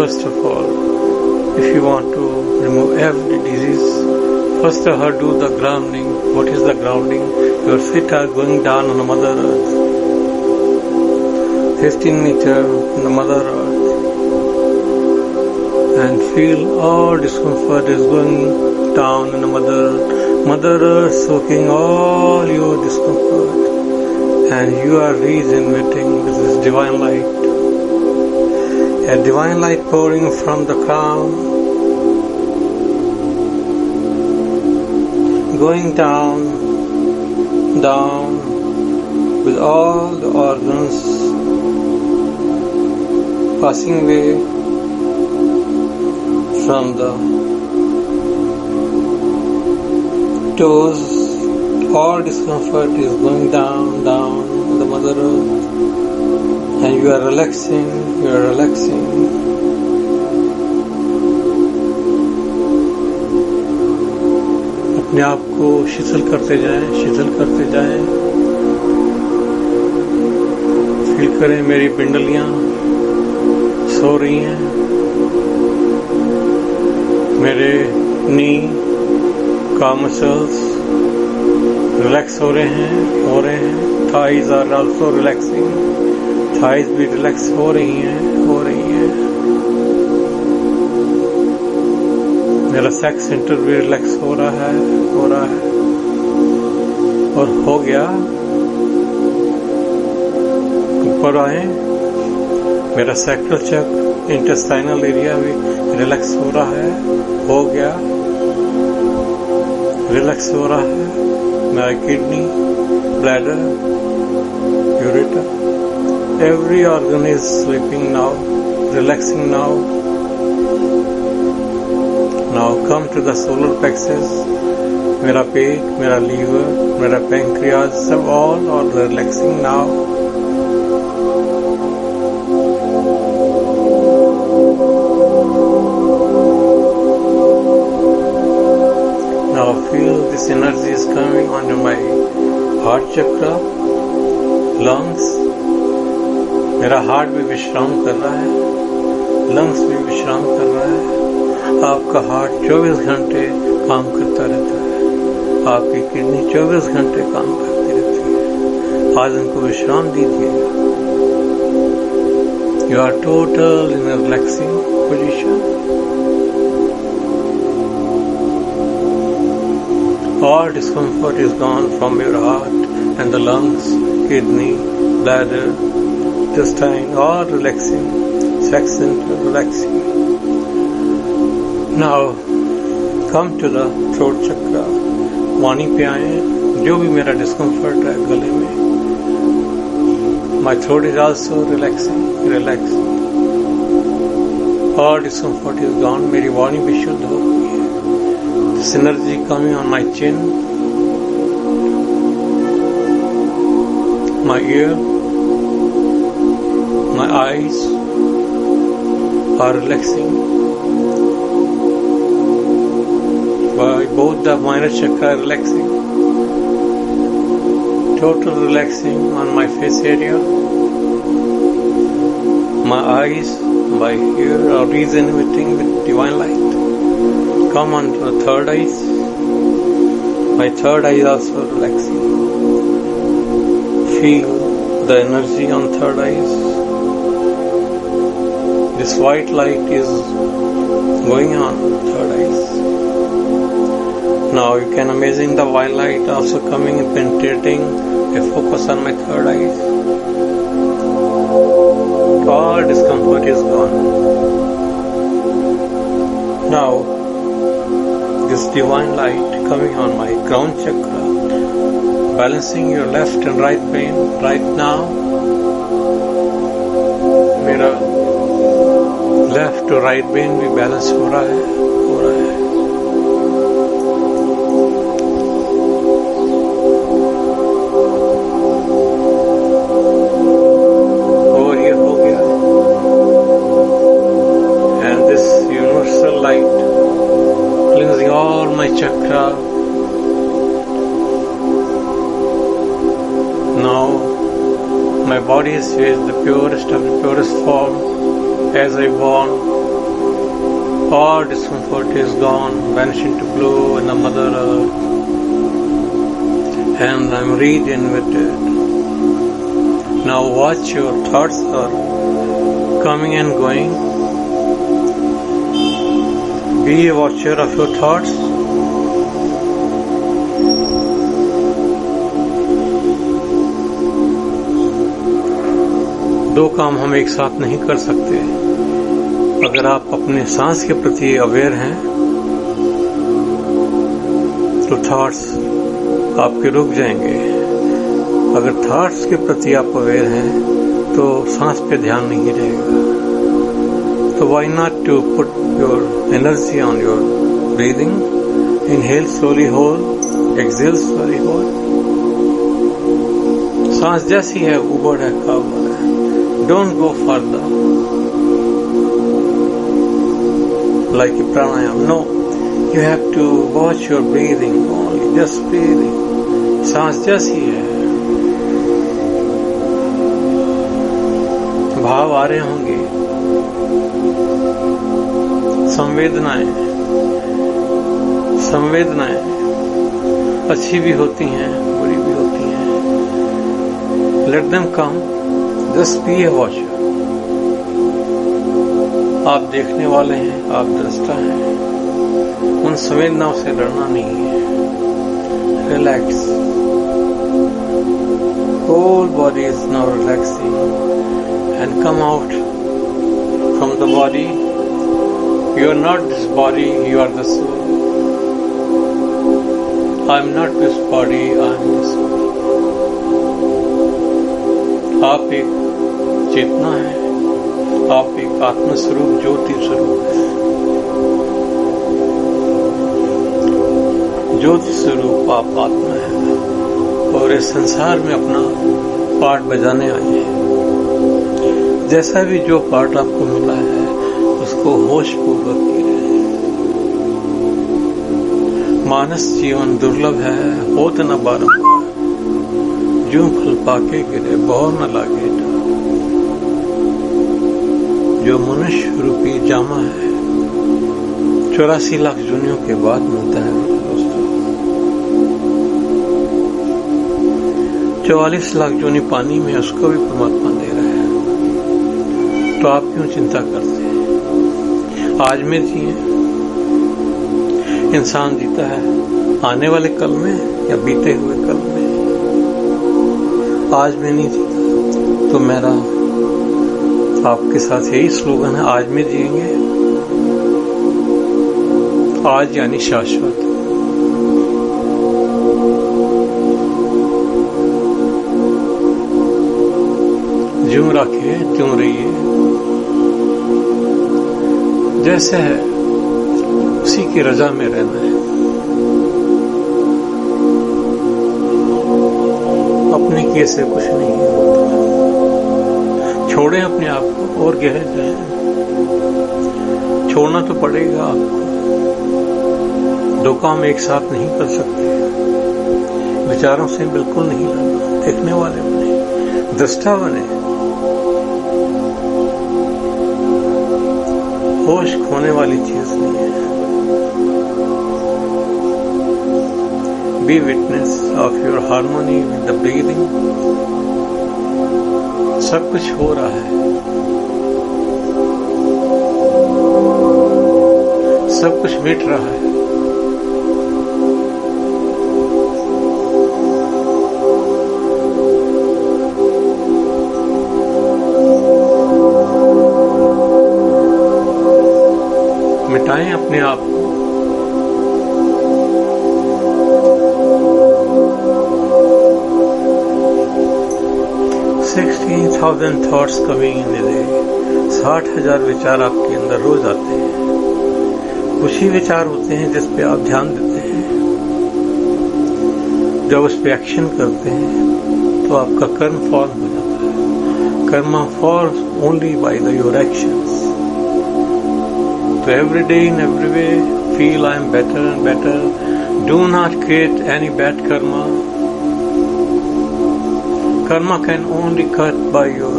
First of all, if you want to remove every disease, first of all do the grounding. What is the grounding? Your feet are going down on the Mother Earth. 15 meters on the Mother Earth. And feel all discomfort is going down in the Mother Earth. Mother Earth soaking all your discomfort. And you are regenerating with this divine light. A divine light pouring from the crown, going down, with all the organs, passing away from the toes. All discomfort is going down the Mother Earth. And you are relaxing. अपने आप को शीतल करते जाएं। Feel करें मेरी पिंडलियां सो रही हैं, मेरे नी का मसल्स रिलैक्स हो रहे हैं। Thighs are also relaxing. Thighs भी रिलैक्स हो रही हैं। मेरा सेक्स सेंटर भी रिलैक्स हो रहा है और हो गया। ऊपर आए, मेरा सैक्रल चक्र, इंटेस्टाइनल एरिया भी रिलैक्स हो रहा है, हो गया, रिलैक्स हो रहा है। मेरा kidney, bladder, ureter, every organ is sleeping now, relaxing now. Now come to the solar plexus. मेरा पेट, मेरा लीवर, मेरा पैंक्रियाज सब all are relaxing now. Now feel this energy is coming onto my heart chakra, lungs. मेरा heart भी विश्राम कर रहा है, लंग्स भी विश्राम कर रहा है। आपका हार्ट 24 घंटे काम करता रहता है, आपकी किडनी 24 घंटे काम करती रहती है। आज उनको विश्राम दीजिए। You are total in a relaxing position. All discomfort is gone from your heart and the lungs, kidney, bladder, intestine, all relaxing, section relaxing. Now come to the throat chakra. वाणी पे आए, जो भी मेरा डिस्कम्फर्ट है गले में, my throat is also relaxing, relaxed. All discomfort is gone. मेरी वाणी भी शुद्ध हो गई है. Synergy coming on my chin, my ear, my eyes are relaxing. Both the minor chakra are relaxing. Total relaxing on my face area. My eyes, my ear are resonating with divine light. Come on to the third eye. My third eye is also relaxing. Feel the energy on third eye. This white light is going on third eye. Now you can imagine the white light also coming and penetrating a focus on my third eye. All discomfort is gone. Now this divine light coming on my crown chakra, balancing your left and right brain. Right now मेरा left और right brain भी balance हो रहा है. और ये हो गया. And this universal light cleansing all my chakra. Now my body is the purest of the purest form as I born. All discomfort is gone, vanishing to blue in the Mother Earth. And I'm regenerated. Now watch your thoughts are coming and going. Be a watcher of your thoughts. दो काम हम एक साथ नहीं कर सकते. अगर आप अपने सांस के प्रति अवेयर हैं तो थॉट्स आपके रुक जाएंगे. अगर थॉट्स के प्रति आप अवेयर हैं तो सांस पे ध्यान नहीं रहेगा. तो why not to put your energy on your breathing. Inhale slowly whole, exhale slowly whole. सांस जैसी है ऊबड़ है खाबड़ है. Don't go further like a pranayam. No, you have to watch your breathing only. Just breathing. सांस जैसी है. भाव आ रहे होंगे, संवेदनाएं अच्छी भी होती हैं, बुरी भी होती हैं. Let them come. Just be a watcher. आप देखने वाले हैं, आप दृष्टा हैं. उन संवेदनाओं से डरना नहीं है. Relax. Whole body is now relaxing and come out from the body. You are not this body, you are the soul. I am not this body, I am the soul. आप एक चेतना है, आप एक आत्मस्वरूप ज्योति स्वरूप है. ज्योति स्वरूप आप आत्मा है और इस संसार में अपना पार्ट बजाने आए हैं. जैसा भी जो पार्ट आपको मिला है उसको होश पूर्वक कीजिए. मानस जीवन दुर्लभ है, होत न बारंबार. जो फल पाके गिरे बहु न लागे. जो मनुष्य रूपी जामा है 84 लाख जूनियों के बाद मिलता है दोस्तों. 44 लाख जूनी पानी में उसको भी परमात्मा दे रहा है. तो आप क्यों चिंता करते हैं? आज में जिए। इंसान जीता है आने वाले कल में या बीते हुए कल में। आज में नहीं जीता तो मेरा आपके साथ यही स्लोगन है, आज में जिएंगे। आज यानी शाश्वत। ज्यों रखिए त्यों रहिए, जैसे है उसी की रजा में रहना है। अपने किए से कुछ नहीं होता। छोड़ें अपने आप को और गहरे जाएं। छोड़ना तो पड़ेगा आपको, दो काम एक साथ नहीं कर सकते। विचारों से बिल्कुल नहीं लड़ना, देखने वाले बने, दृष्टा बने। होश खोने वाली चीज नहीं है। B witness of your harmony with the breathing. सब कुछ हो रहा है, सब कुछ मिट रहा है। मिटाएं अपने आप को। $60,000 thoughts coming in a day. 60,000 विचार आपके अंदर रोज आते हैं। कुछ ही विचार होते हैं जिस पे आप ध्यान देते हैं। जब उस पे एक्शन करते हैं तो आपका कर्म फॉर्म हो जाता है। कर्म forms only by your actions. So every day in every way feel I am better and better. Do not create any bad karma. Karma can only cut by your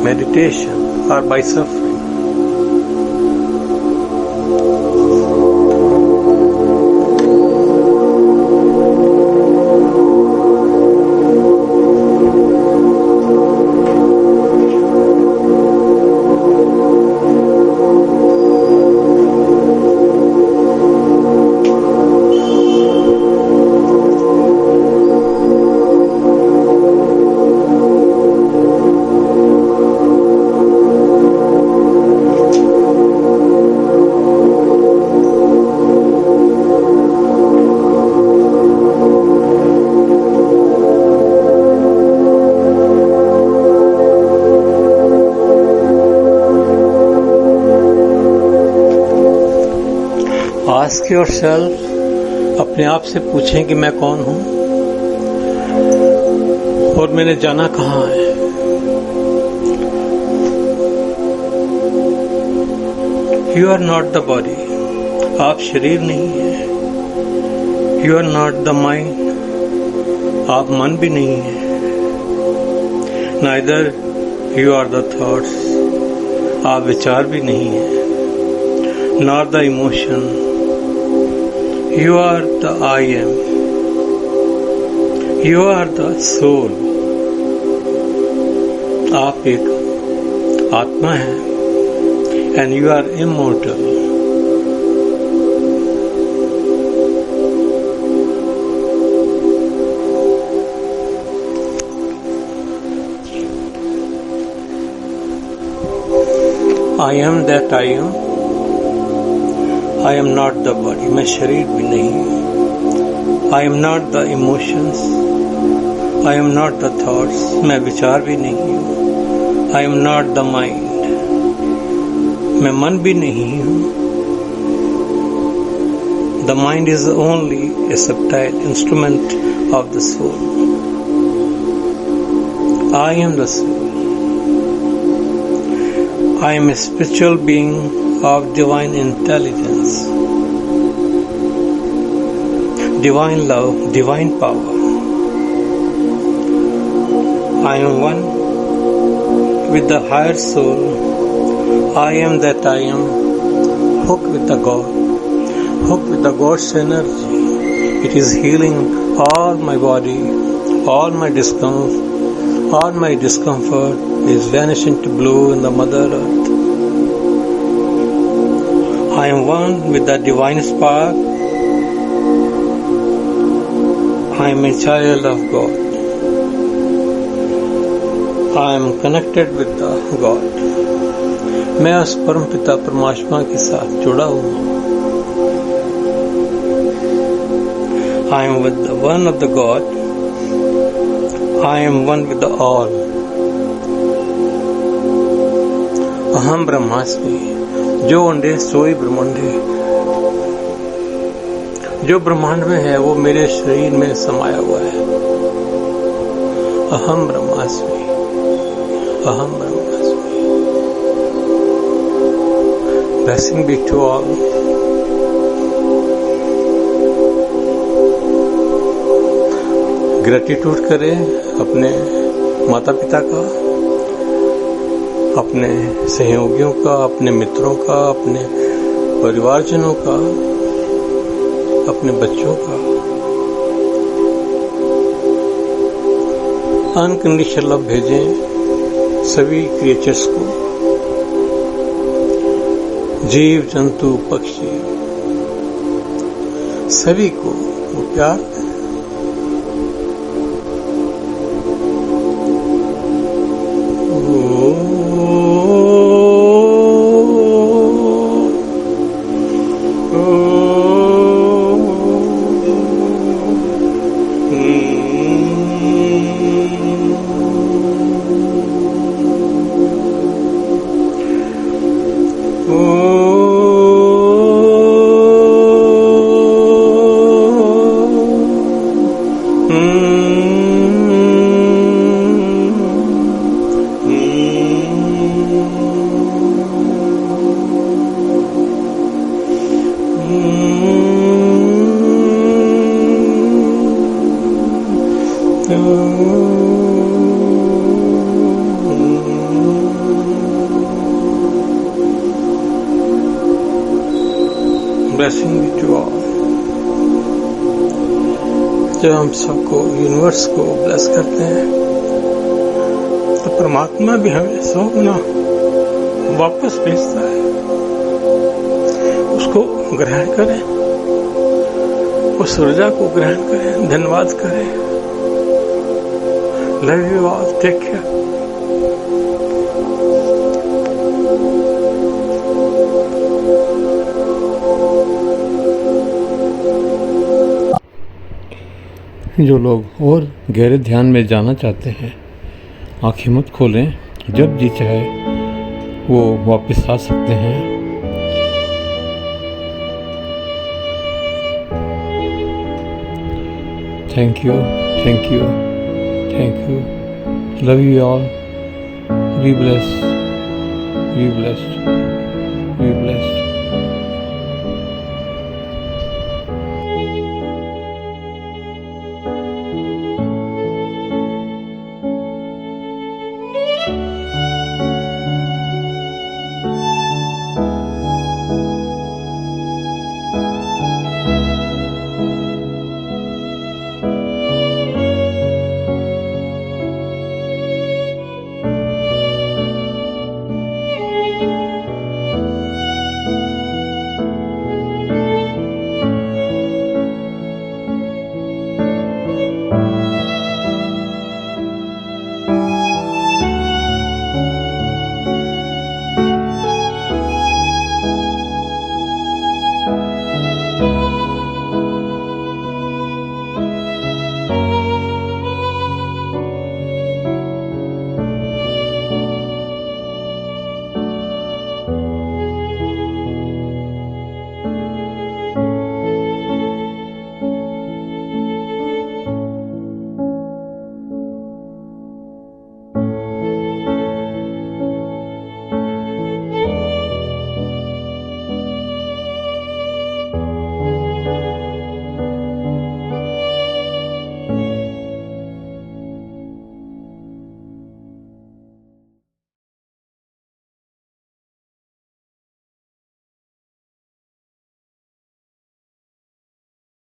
meditation or by suffering. Ask yourself, अपने आप से पूछें कि मैं कौन हूं और मैंने जाना कहां है। You are not the body. आप शरीर नहीं है। You are not the mind. आप मन भी नहीं है। Neither you are the thoughts. आप विचार भी नहीं है। Nor the emotion. You are the I am. You are the soul. आप एक आत्मा है and you are immortal. I am that I am. I am not the body. मैं शरीर भी नहीं। I am not the emotions. I am not the thoughts. मैं विचार भी नहीं हूँ। I am not the mind. मैं मन भी नहीं हूँ। The mind is only a subtle instrument of the soul. I am the soul. I am a spiritual being of divine intelligence, divine love, divine power. I am one with the higher soul. I am that I am, hooked with the God, hooked with the God's energy. It is healing all my body, all my discomfort, is vanished into blue in the Mother Earth. I am one with the divine spark. I am a child of God. I am connected with the God. मैं उस परम पिता परमात्मा के साथ जुड़ा हूँ. I am with the one of the God. I am one with the all. अहम ब्रह्मास्मि. जो अंडे सोई ब्रह्मांडे. जो ब्रह्मांड में है वो मेरे शरीर में समाया हुआ है. अहम ब्रह्मास्मि. अहम ब्रह्मास्मि. Blessing be to all. Gratitude करें अपने माता पिता का, अपने सहयोगियों का, अपने मित्रों का, अपने परिवारजनों का, अपने बच्चों का. अनकंडीशनल लव भेजें सभी क्रिएचर्स को, जीव जंतु पक्षी सभी को वो प्यार दें. Blessing be to all. जब हम सबको यूनिवर्स को ब्लेस करते हैं तो परमात्मा भी हमें 100 गुना वापस भेजता है. उसको ग्रहण करें, उस ऊर्जा को ग्रहण करें, धन्यवाद करें. Love you all. Take care. जो लोग और गहरे ध्यान में जाना चाहते हैं, आंखें मत खोलें. जब जी चाहे वो वापस आ सकते हैं. Thank you, thank you, thank you. Love you all. Be blessed, be blessed.